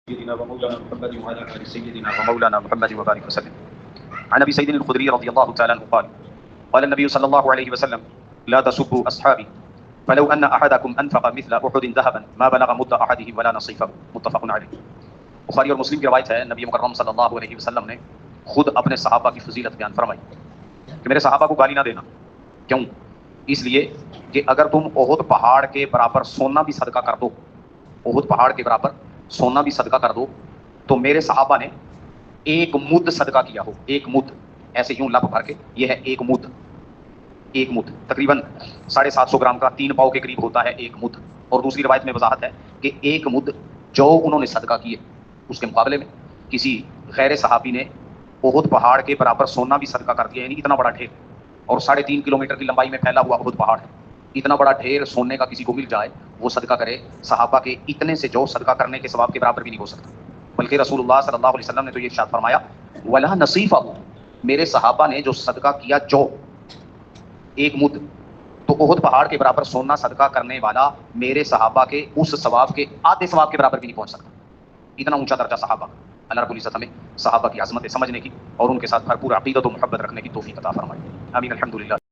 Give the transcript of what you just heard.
سيدنا ومولانا محمد وعلى آل سيدنا ومولانا محمد وبارك وسلم. عن أبي سيد الخدري رضي الله تعالى عنه قال قال النبي صلى الله عليه وسلم لا تسبوا أصحابي فلو أن أحدكم أنفق مثل أحد ذهبا ما بلغ مد أحدهم ولا نصيفه متفق عليه. بخاری اور مسلم کی روایت ہے، نبی مکرم صلی اللہ علیہ وسلم نے خود اپنے صحابہ کی فضیلت بیان فرمائی کہ میرے صحابہ کو گالی نہ دینا. کیوں؟ اس لیے کہ اگر تم احد پہاڑ کے برابر سونا بھی صدقہ کر دو، احد پہاڑ کے برابر سونا بھی صدقہ کر دو تو میرے صحابہ نے ایک مد صدقہ کیا ہو، ایک مد، ایسے یوں لب بھر کے، یہ ہے ایک مد، ایک مد تقریباً 750 گرام کا 3 پاؤ کے قریب ہوتا ہے ایک مد. اور دوسری روایت میں وضاحت ہے کہ ایک مد جو انہوں نے صدقہ کیے اس کے مقابلے میں کسی غیر صحابی نے احد پہاڑ کے برابر سونا بھی صدقہ کر دیا، یعنی اتنا بڑا ڈھیر، اور 3.5 کلومیٹر کی لمبائی میں پھیلا ہوا احد پہاڑ ہے، اتنا بڑا ڈھیر سونے کا کسی کو مل جائے وہ صدقہ کرے، صحابہ کے اتنے سے جو صدقہ کرنے کے ثواب کے برابر بھی نہیں ہو سکتا. بلکہ رسول اللہ صلی اللہ علیہ وسلم نے تو یہ ارشاد فرمایا ولا نصیفہ، میرے صحابہ نے جو صدقہ کیا جو ایک مد، تو احد پہاڑ کے برابر سونا صدقہ کرنے والا میرے صحابہ کے اس ثواب کے آدھے ثواب کے برابر بھی نہیں پہنچ سکتا. اتنا اونچا درجہ صحابہ. اللہ رب العزت ہمیں صحابہ کی عظمت سمجھنے کی اور ان کے ساتھ بھرپور عقیدت و محبت رکھنے کی توفیق عطا فرمائے. آمین. الحمدللہ.